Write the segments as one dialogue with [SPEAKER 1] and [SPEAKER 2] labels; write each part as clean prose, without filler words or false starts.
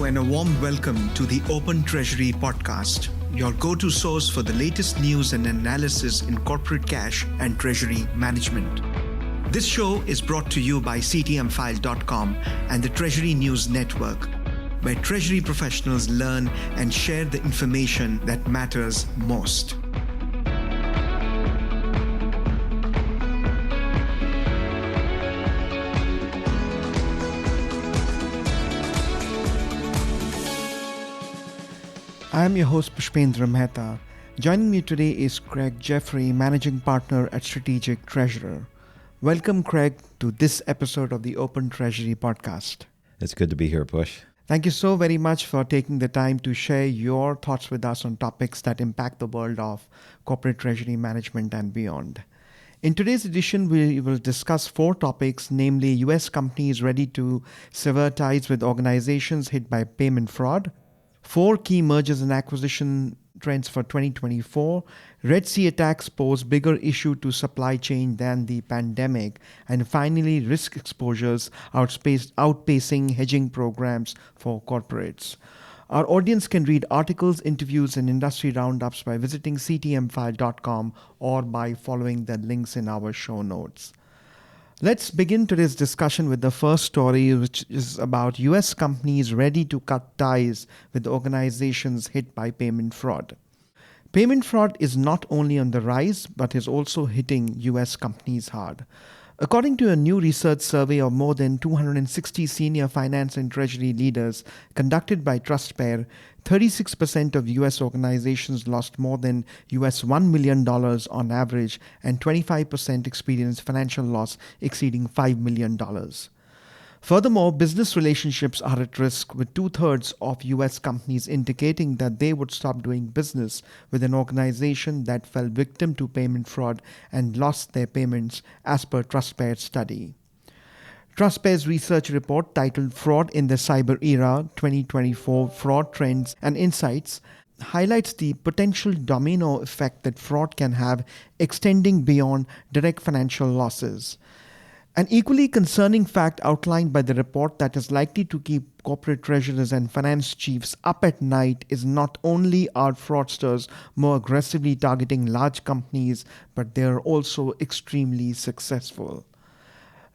[SPEAKER 1] and a warm welcome to the Open Treasury podcast, your go-to source for the latest news and analysis in corporate cash and treasury management. This show is brought to you by ctmfile.com and the Treasury News Network, where treasury professionals learn and share the information that matters most. I am your host, Pushpendra Mehta. Joining me today is Craig Jeffery, Managing Partner at Strategic Treasurer. Welcome, Craig, to this episode of the Open Treasury podcast.
[SPEAKER 2] It's good to be here, Push.
[SPEAKER 1] Thank you so very much for taking the time to share your thoughts with us on topics that impact the world of corporate treasury management and beyond. In today's edition, we will discuss 4 topics, namely U.S. companies ready to sever ties with organizations hit by payment fraud, 4 key mergers and acquisition trends for 2024, Red Sea attacks pose bigger issue to supply chain than the pandemic, and finally, risk exposures outpacing hedging programs for corporates. Our audience can read articles, interviews, and industry roundups by visiting ctmfile.com or by following the links in our show notes. Let's begin today's discussion with the first story, which is about U.S. companies ready to cut ties with organizations hit by payment fraud. Payment fraud is not only on the rise, but is also hitting U.S. companies hard. According to a new research survey of more than 260 senior finance and treasury leaders conducted by TrustPair, 36% of U.S. organizations lost more than US $1 million on average, and 25% experienced financial loss exceeding $5 million. Furthermore, business relationships are at risk, with 2/3 of U.S. companies indicating that they would stop doing business with an organization that fell victim to payment fraud and lost their payments, as per TrustPair's study. TrustPair's research report titled Fraud in the Cyber Era 2024 Fraud Trends and Insights highlights the potential domino effect that fraud can have, extending beyond direct financial losses. An equally concerning fact outlined by the report that is likely to keep corporate treasurers and finance chiefs up at night is not only are fraudsters more aggressively targeting large companies, but they are also extremely successful.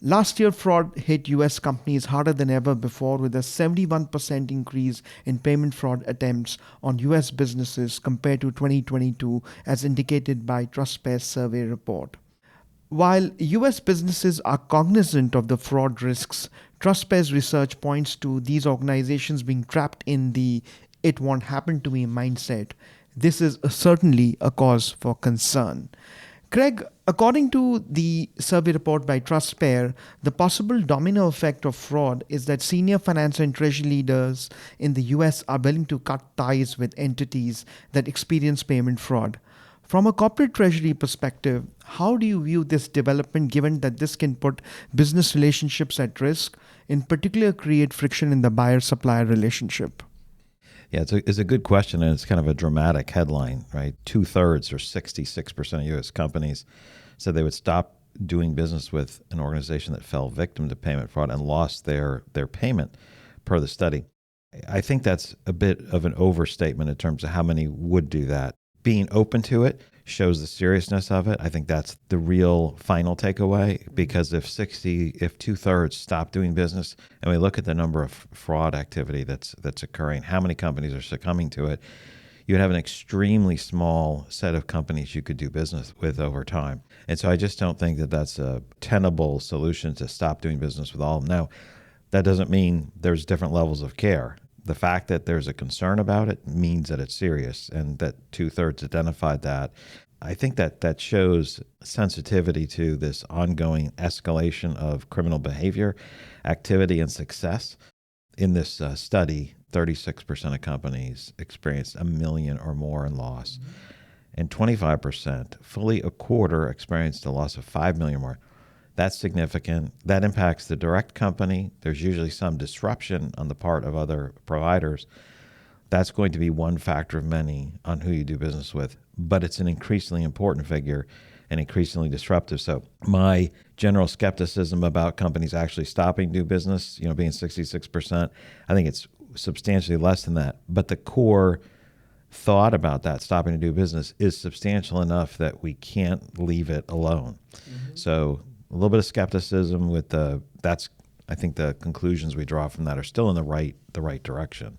[SPEAKER 1] Last year, fraud hit U.S. companies harder than ever before, with a 71% increase in payment fraud attempts on U.S. businesses compared to 2022, as indicated by TrustPair's survey report. While U.S. businesses are cognizant of the fraud risks, TrustPair's research points to these organizations being trapped in the "it won't happen to me" mindset. This is certainly a cause for concern. Craig, according to the survey report by TrustPair, the possible domino effect of fraud is that senior finance and treasury leaders in the U.S. are willing to cut ties with entities that experience payment fraud. From a corporate treasury perspective, how do you view this development, given that this can put business relationships at risk, in particular create friction in the buyer-supplier relationship?
[SPEAKER 2] Yeah, it's a good question, and it's kind of a dramatic headline, right? 2/3 or 66% of U.S. companies said they would stop doing business with an organization that fell victim to payment fraud and lost their payment, per the study. I think that's a bit of an overstatement in terms of how many would do that. Being open to it shows the seriousness of it. I think that's the real final takeaway, because if 2/3 stop doing business, and we look at the number of fraud activity that's occurring, how many companies are succumbing to it, you would have an extremely small set of companies you could do business with over time. And so I just don't think that that's a tenable solution to stop doing business with all of them. Now, that doesn't mean there's different levels of care. The fact that there's a concern about it means that it's serious, and that 2/3 identified that. I think that shows sensitivity to this ongoing escalation of criminal behavior, activity, and success. In this study, 36% of companies experienced $1 million or more in loss, and 25%, fully a quarter, experienced a loss of $5 million or more. That's significant. That impacts the direct company. There's usually some disruption on the part of other providers. That's going to be one factor of many on who you do business with, but it's an increasingly important figure and increasingly disruptive. So my general skepticism about companies actually stopping to do business, being 66%, I think it's substantially less than that. But the core thought about that, stopping to do business, is substantial enough that we can't leave it alone. So a little bit of skepticism with I think the conclusions we draw from that are still in the right direction.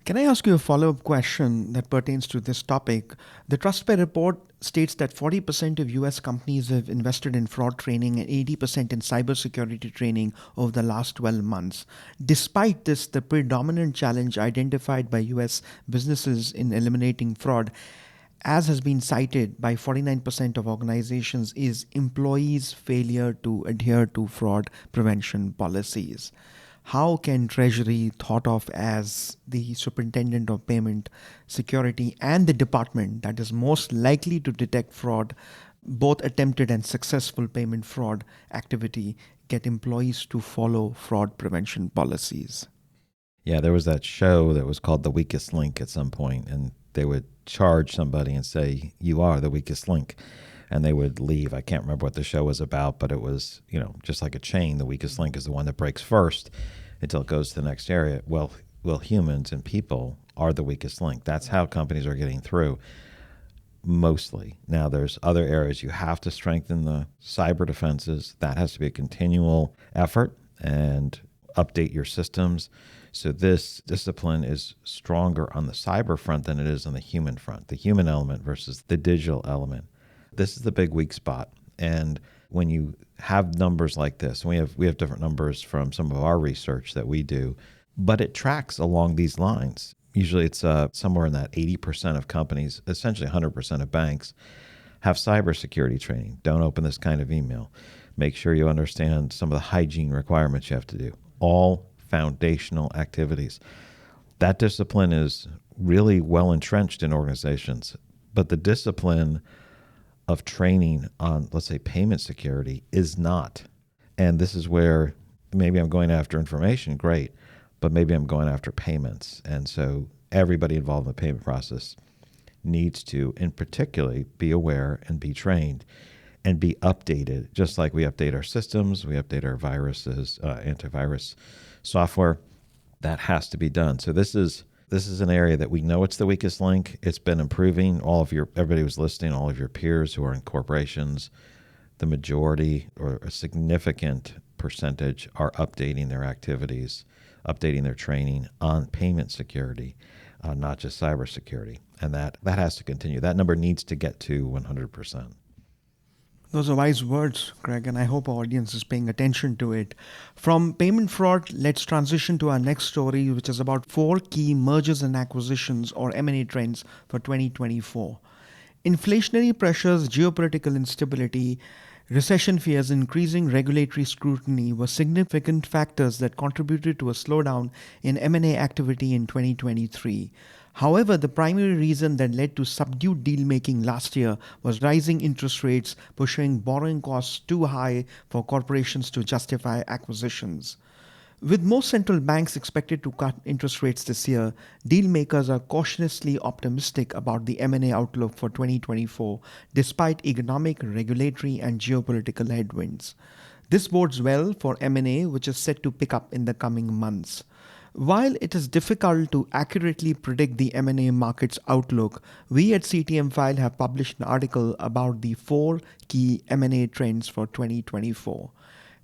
[SPEAKER 1] Can I ask you a follow-up question that pertains to this topic? The TrustPay report states that 40% of US companies have invested in fraud training and 80% in cybersecurity training over the last 12 months. Despite this, the predominant challenge identified by US businesses in eliminating fraud, as has been cited by 49% of organizations, is employees' failure to adhere to fraud prevention policies. How can Treasury, thought of as the superintendent of payment security and the department that is most likely to detect fraud, both attempted and successful payment fraud activity, get employees to follow fraud prevention policies?
[SPEAKER 2] Yeah, there was that show that was called The Weakest Link at some point, and they would charge somebody and say, "You are the weakest link." And they would leave. I can't remember what the show was about, but it was, just like a chain. The weakest link is the one that breaks first until it goes to the next area. Well, humans and people are the weakest link. That's how companies are getting through mostly. Now, there's other areas you have to strengthen the cyber defenses. That has to be a continual effort and update your systems. So this discipline is stronger on the cyber front than it is on the human front, the human element versus the digital element. This is the big weak spot. And when you have numbers like this, and we have different numbers from some of our research that we do, but it tracks along these lines. Usually it's somewhere in that 80% of companies, essentially 100% of banks, have cybersecurity training. Don't open this kind of email. Make sure you understand some of the hygiene requirements you have to do. All foundational activities. That discipline is really well entrenched in organizations, but the discipline of training on, let's say, payment security is not. And this is where maybe I'm going after information, great, but maybe I'm going after payments. And so everybody involved in the payment process needs to, in particular, be aware and be trained and be updated, just like we update our systems, we update our viruses, antivirus software. That has to be done. So this is an area that we know it's the weakest link. It's been improving. Everybody who's listening, all of your peers who are in corporations, the majority or a significant percentage are updating their activities, updating their training on payment security, not just cybersecurity. And that has to continue. That number needs to get to 100%.
[SPEAKER 1] Those are wise words, Craig, and I hope our audience is paying attention to it. From payment fraud, let's transition to our next story, which is about 4 key mergers and acquisitions, or M&A trends, for 2024. Inflationary pressures, geopolitical instability, recession fears, increasing regulatory scrutiny were significant factors that contributed to a slowdown in M&A activity in 2023. However, the primary reason that led to subdued deal-making last year was rising interest rates, pushing borrowing costs too high for corporations to justify acquisitions. With most central banks expected to cut interest rates this year, deal makers are cautiously optimistic about the M&A outlook for 2024, despite economic, regulatory, and geopolitical headwinds. This bodes well for M&A, which is set to pick up in the coming months. While it is difficult to accurately predict the M&A market's outlook, we at CTM File have published an article about the 4 key M&A trends for 2024.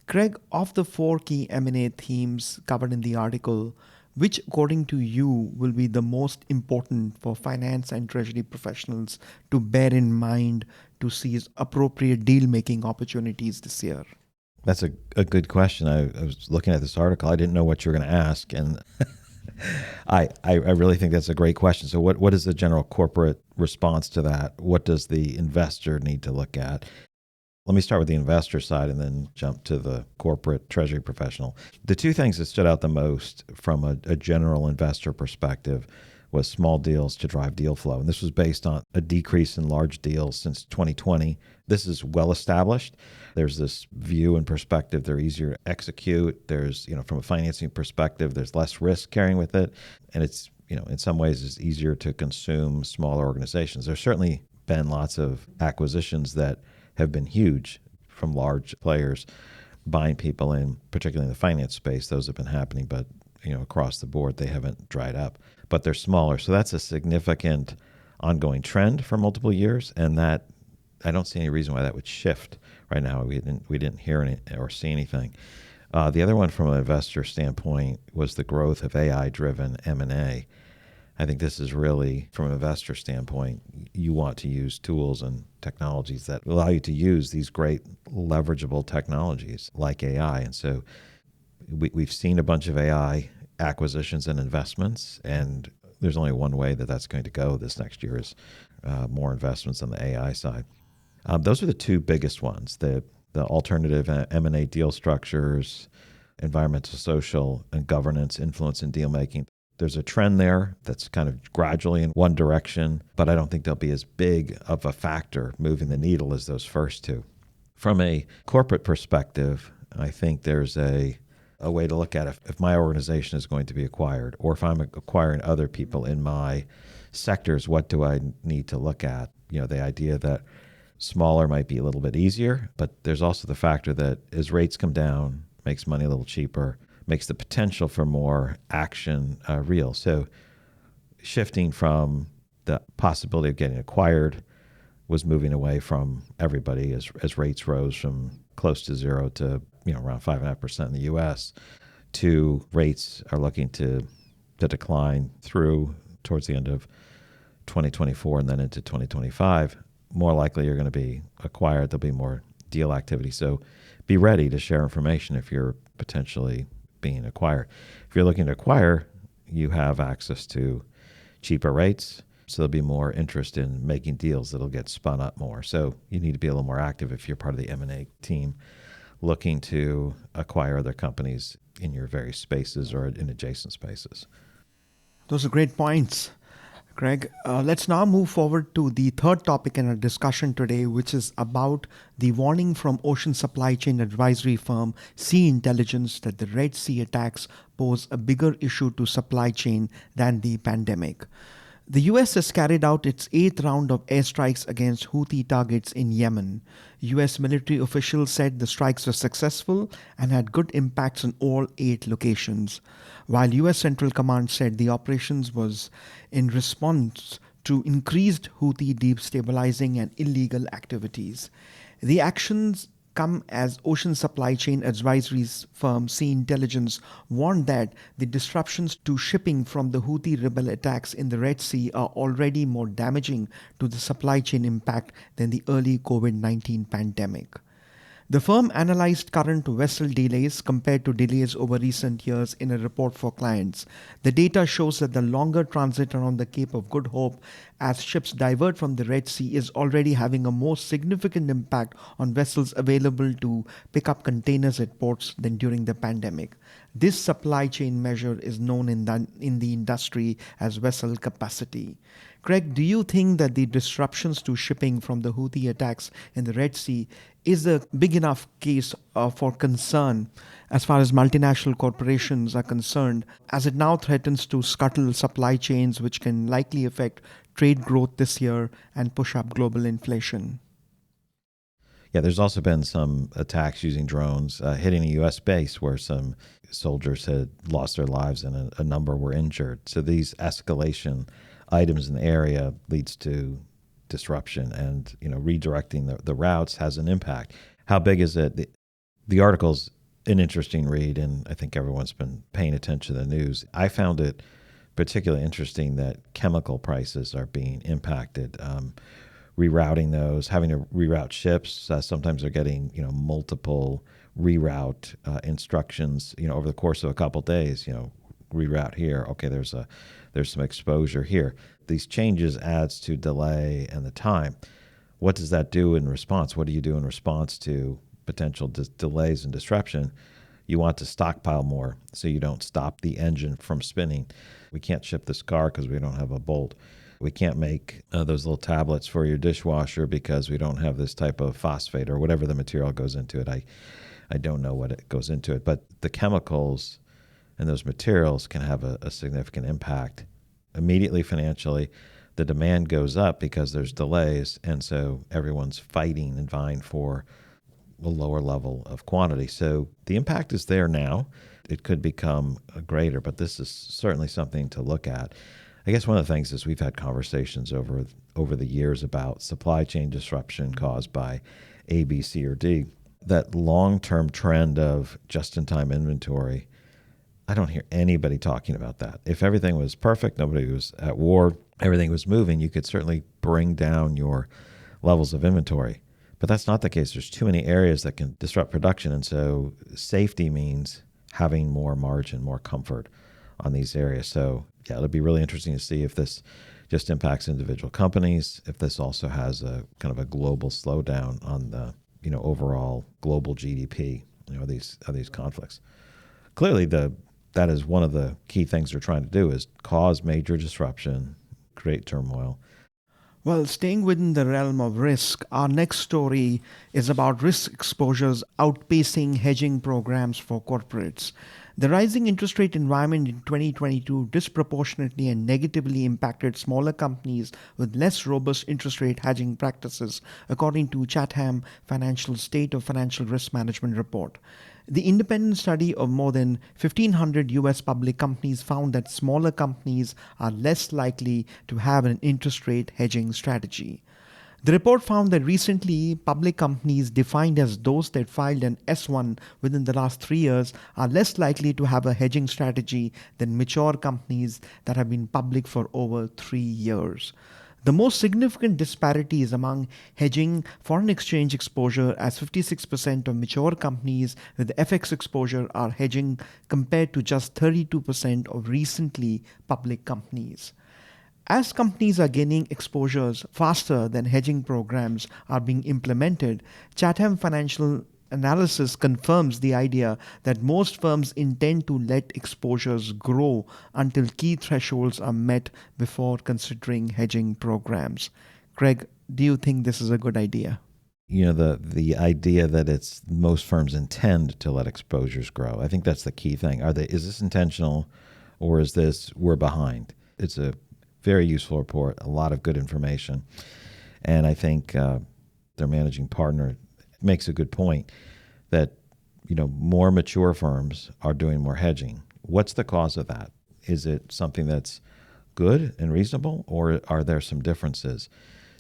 [SPEAKER 1] Craig, of the 4 key M&A themes covered in the article, which according to you will be the most important for finance and treasury professionals to bear in mind to seize appropriate deal-making opportunities this year?
[SPEAKER 2] That's a good question. I was looking at this article. I didn't know what you were going to ask, and I really think that's a great question. So what is the general corporate response to that? What does the investor need to look at? Let me start with the investor side and then jump to the corporate treasury professional. The 2 things that stood out the most from a general investor perspective was small deals to drive deal flow. And this was based on a decrease in large deals since 2020. This is well established. There's this view and perspective. They're easier to execute. There's, from a financing perspective, there's less risk carrying with it. And it's, in some ways it's easier to consume smaller organizations. There's certainly been lots of acquisitions that have been huge from large players buying people in, particularly in the finance space. Those have been happening, but across the board. They haven't dried up, but they're smaller. So that's a significant ongoing trend for multiple years, and that I don't see any reason why that would shift right now. We didn't hear any or see anything. The other one from an investor standpoint was the growth of AI-driven M&A. I think this is really, from an investor standpoint, you want to use tools and technologies that allow you to use these great leverageable technologies like AI. And so we've seen a bunch of AI acquisitions and investments, and there's only one way that that's going to go this next year is more investments on the AI side. Those are the two biggest ones, the alternative M&A deal structures, environmental, social, and governance influence in deal making. There's a trend there that's kind of gradually in one direction, but I don't think they'll be as big of a factor moving the needle as those first two. From a corporate perspective, I think there's a way to look at it. If my organization is going to be acquired, or if I'm acquiring other people in my sectors, what do I need to look at? The idea that smaller might be a little bit easier, but there's also the factor that as rates come down, makes money a little cheaper, makes the potential for more action real. So shifting from the possibility of getting acquired was moving away from everybody as rates rose from close to zero to around 5.5% in the U.S. to rates are looking to decline through towards the end of 2024 and then into 2025. More likely you're going to be acquired. There'll be more deal activity. So be ready to share information if you're potentially being acquired. If you're looking to acquire, you have access to cheaper rates. So there'll be more interest in making deals that'll get spun up more. So you need to be a little more active if you're part of the M&A team looking to acquire other companies in your various spaces or in adjacent spaces.
[SPEAKER 1] Those are great points, Craig. Let's now move forward to the third topic in our discussion today, which is about the warning from ocean supply chain advisory firm Sea Intelligence that the Red Sea attacks pose a bigger issue to supply chain than the pandemic. The US has carried out its 8th round of airstrikes against Houthi targets in Yemen. US military officials said the strikes were successful and had good impacts on all 8 locations, while US Central Command said the operations was in response to increased Houthi destabilizing and illegal activities. The actions come as ocean supply chain advisory firm Sea Intelligence warned that the disruptions to shipping from the Houthi rebel attacks in the Red Sea are already more damaging to the supply chain impact than the early COVID-19 pandemic. The firm analyzed current vessel delays compared to delays over recent years in a report for clients. The data shows that the longer transit around the Cape of Good Hope as ships divert from the Red Sea is already having a more significant impact on vessels available to pick up containers at ports than during the pandemic. This supply chain measure is known in the industry as vessel capacity. Craig, do you think that the disruptions to shipping from the Houthi attacks in the Red Sea is a big enough case for concern as far as multinational corporations are concerned, as it now threatens to scuttle supply chains, which can likely affect trade growth this year and push up global inflation?
[SPEAKER 2] Yeah, there's also been some attacks using drones hitting a U.S. base where some soldiers had lost their lives and a number were injured. So these escalation items in the area leads to disruption, and redirecting the routes has an impact. How big is it? The article's an interesting read, and I think everyone's been paying attention to the news. I found it particularly interesting that chemical prices are being impacted. Rerouting those, having to reroute ships. Sometimes they're getting multiple reroute instructions over the course of a couple of days. Reroute here. Okay, there's some exposure here. These changes adds to delay and the time. What does that do in response? What do you do in response to potential delays and disruption? You want to stockpile more so you don't stop the engine from spinning. We can't ship this car because we don't have a bolt. We can't make those little tablets for your dishwasher because we don't have this type of phosphate or whatever the material goes into it. I don't know what it goes into it, but the chemicals and those materials can have a significant impact immediately financially. The demand goes up because there's delays, and so everyone's fighting and vying for a lower level of quantity. So the impact is there now. it could become greater, but this is certainly something to look at. I guess one of the things is we've had conversations over the years about supply chain disruption caused by A, B, C, or D. That long-term trend of just-in-time inventory, I don't hear anybody talking about that. If everything was perfect, nobody was at war, everything was moving, you could certainly bring down your levels of inventory. But that's not the case. There's too many areas that can disrupt production. And so safety means having more margin, more comfort on these areas. So yeah, it'll be really interesting to see if this just impacts individual companies, if this also has a kind of a global slowdown on the overall global GDP. These conflicts. Clearly, that is one of the key things they're trying to do is cause major disruption, create turmoil.
[SPEAKER 1] Well, staying within the realm of risk, our next story is about risk exposures outpacing hedging programs for corporates. The rising interest rate environment in 2022 disproportionately and negatively impacted smaller companies with less robust interest rate hedging practices, according to Chatham Financial State of Financial Risk Management report. The independent study of more than 1,500 US public companies found that smaller companies are less likely to have an interest rate hedging strategy. The report found that recently, public companies defined as those that filed an S1 within the last 3 years are less likely to have a hedging strategy than mature companies that have been public for over 3 years. The most significant disparity is among hedging foreign exchange exposure, as 56% of mature companies with FX exposure are hedging compared to just 32% of recently public companies. As companies are gaining exposures faster than hedging programs are being implemented, Chatham Financial Analysis confirms the idea that most firms intend to let exposures grow until key thresholds are met before considering hedging programs. Craig, do you think this is a good idea?
[SPEAKER 2] The idea that it's most firms intend to let exposures grow. I think that's the key thing. Is this intentional, or is this we're behind? It's a very useful report, a lot of good information. And I think their managing partner makes a good point that, more mature firms are doing more hedging. What's the cause of that? Is it something that's good and reasonable, or are there some differences?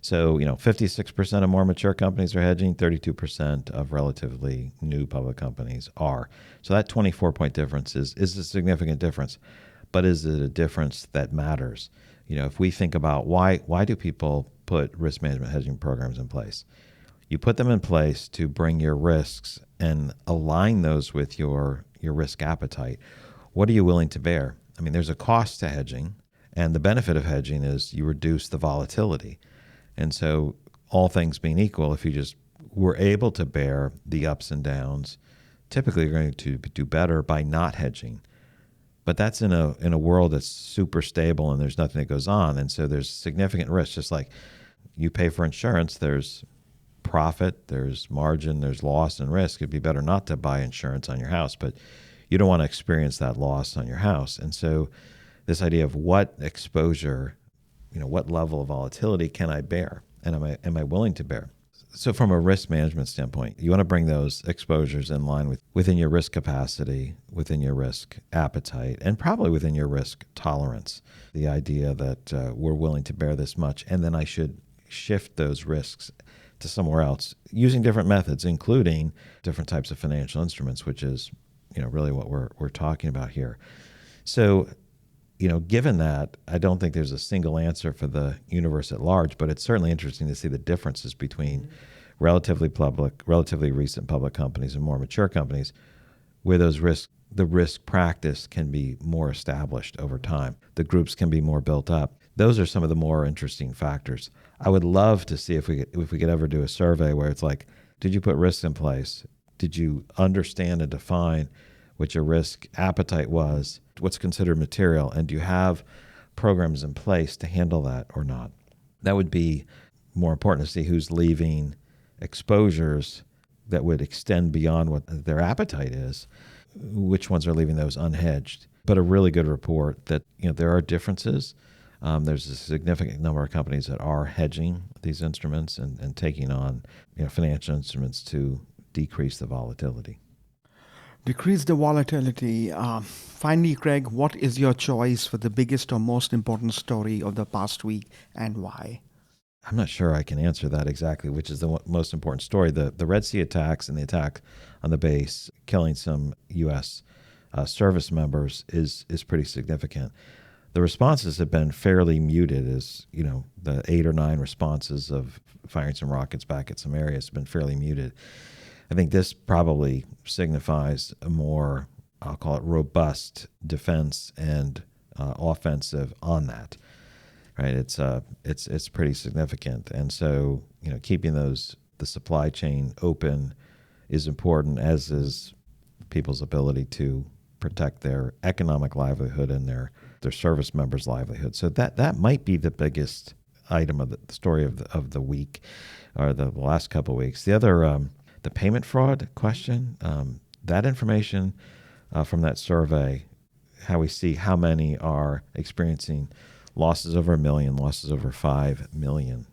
[SPEAKER 2] So, 56% of more mature companies are hedging, 32% of relatively new public companies are. So that 24-point difference is a significant difference. But is it a difference that matters? If we think about why do people put risk management hedging programs in place? You put them in place to bring your risks and align those with your risk appetite. What are you willing to bear? I mean, there's a cost to hedging, and the benefit of hedging is you reduce the volatility. And so all things being equal, if you just were able to bear the ups and downs, typically you're going to do better by not hedging. But that's in a world that's super stable and there's nothing that goes on. And so there's significant risk. Just like you pay for insurance, there's profit, there's margin, there's loss and risk. It'd be better not to buy insurance on your house, but you don't want to experience that loss on your house. And so this idea of what exposure, what level of volatility can I bear? And am I willing to bear? So from a risk management standpoint, you want to bring those exposures in line within your risk capacity, within your risk appetite, and probably within your risk tolerance. The idea that we're willing to bear this much, and then I should shift those risks to somewhere else using different methods, including different types of financial instruments, which is really what we're talking about here. So given that, I don't think there's a single answer for the universe at large, but it's certainly interesting to see the differences between relatively recent public companies and more mature companies, where the risk practice can be more established over time. The groups can be more built up. Those are some of the more interesting factors. I would love to see if we could ever do a survey where it's like, did you put risks in place? Did you understand and define what your risk appetite was, what's considered material, and do you have programs in place to handle that or not? That would be more important to see who's leaving exposures that would extend beyond what their appetite is, which ones are leaving those unhedged. But a really good report that there are differences. There's a significant number of companies that are hedging these instruments and taking on financial instruments to decrease the volatility.
[SPEAKER 1] Decrease the volatility. Finally, Craig, what is your choice for the biggest or most important story of the past week and why?
[SPEAKER 2] I'm not sure I can answer that exactly, which is the most important story. The Red Sea attacks and the attack on the base, killing some U.S. Service members, is pretty significant. The responses have been fairly muted, as you know, the 8 or 9 responses of firing some rockets back at some areas have been fairly muted. I think this probably signifies a more, I'll call it, robust defense and offensive on that. Right, it's pretty significant, and so keeping the supply chain open is important, as is people's ability to protect their economic livelihood and their service members' livelihood. So that might be the biggest item of the story of the week, or the last couple of weeks. The other, the payment fraud question, that information from that survey, how we see how many are experiencing losses over $1 million, losses over $5 million,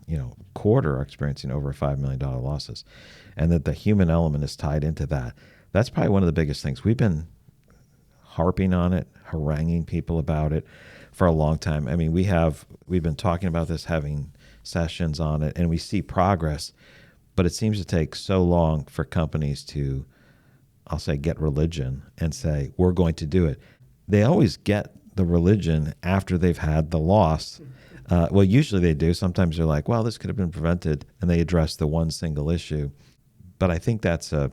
[SPEAKER 2] quarter are experiencing over $5 million losses, and that the human element is tied into that. That's probably one of the biggest things. We've been harping on it, haranguing people about it for a long time. I mean, we've been talking about this, having sessions on it, and we see progress, but it seems to take so long for companies to, I'll say, get religion and say, we're going to do it. They always get the religion after they've had the loss. Well, usually they do. Sometimes they're like, well, this could have been prevented, and they address the one single issue. But I think that's a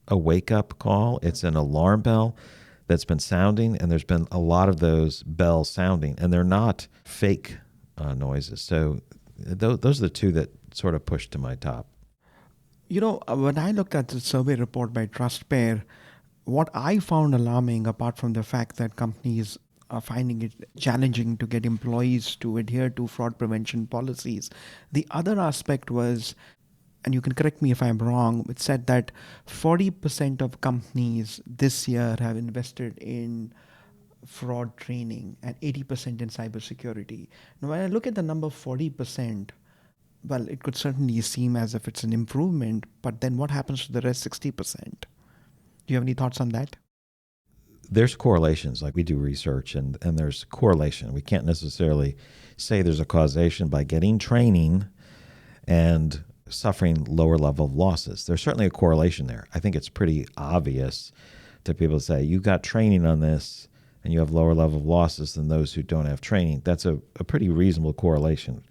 [SPEAKER 2] wake-up call. It's an alarm bell that's been sounding, and there's been a lot of those bells sounding, and they're not fake noises. So those are the two that sort of pushed to my top.
[SPEAKER 1] When I looked at the survey report by TrustPair, what I found alarming, apart from the fact that companies are finding it challenging to get employees to adhere to fraud prevention policies, the other aspect was, and you can correct me if I'm wrong, it said that 40% of companies this year have invested in fraud training and 80% in cybersecurity. Now, when I look at the number 40%, well, it could certainly seem as if it's an improvement, but then what happens to the rest 60%? Do you have any thoughts on that?
[SPEAKER 2] There's correlations, like we do research, and there's correlation. We can't necessarily say there's a causation by getting training and suffering lower level of losses. There's certainly a correlation there. I think it's pretty obvious to people to say, you got training on this and you have lower level of losses than those who don't have training. That's a pretty reasonable correlation.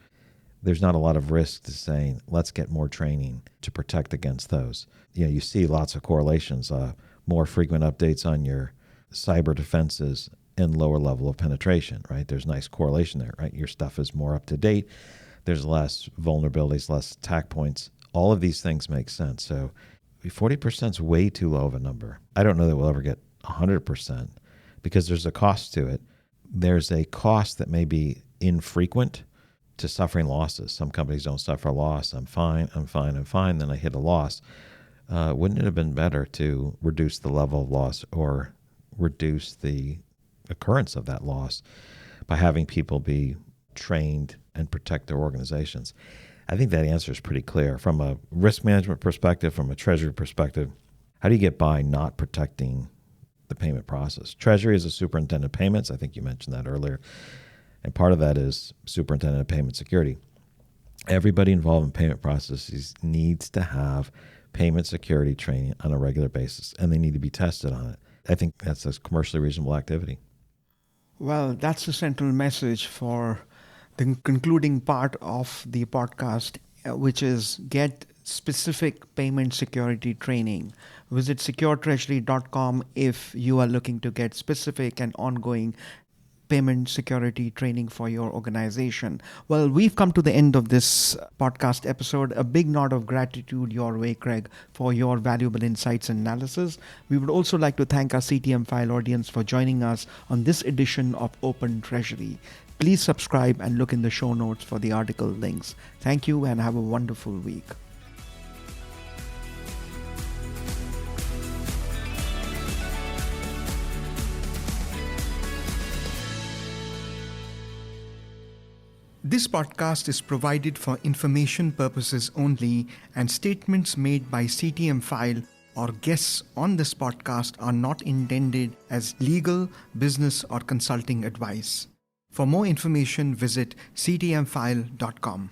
[SPEAKER 2] There's not a lot of risk to saying, let's get more training to protect against those. You see lots of correlations, more frequent updates on your cyber defenses and lower level of penetration, right? There's nice correlation there, right? Your stuff is more up to date. There's less vulnerabilities, less attack points. All of these things make sense. So 40% is way too low of a number. I don't know that we'll ever get 100% because there's a cost to it. There's a cost that may be infrequent to suffering losses. Some companies don't suffer a loss. I'm fine. Then I hit a loss. Wouldn't it have been better to reduce the level of loss or reduce the occurrence of that loss by having people be trained and protect their organizations? I think that answer is pretty clear. From a risk management perspective, from a Treasury perspective, how do you get by not protecting the payment process? Treasury is a superintendent of payments. I think you mentioned that earlier. And part of that is superintendent of payment security. Everybody involved in payment processes needs to have payment security training on a regular basis, and they need to be tested on it. I think that's a commercially reasonable activity.
[SPEAKER 1] Well, that's the central message for the concluding part of the podcast, which is get specific payment security training. Visit securetreasury.com if you are looking to get specific and ongoing payment security training for your organization. Well, we've come to the end of this podcast episode. A big nod of gratitude your way, Craig, for your valuable insights and analysis. We would also like to thank our CTM File audience for joining us on this edition of Open Treasury. Please subscribe and look in the show notes for the article links. Thank you and have a wonderful week. This podcast is provided for information purposes only, and statements made by CTM File or guests on this podcast are not intended as legal, business, or consulting advice. For more information, visit ctmfile.com.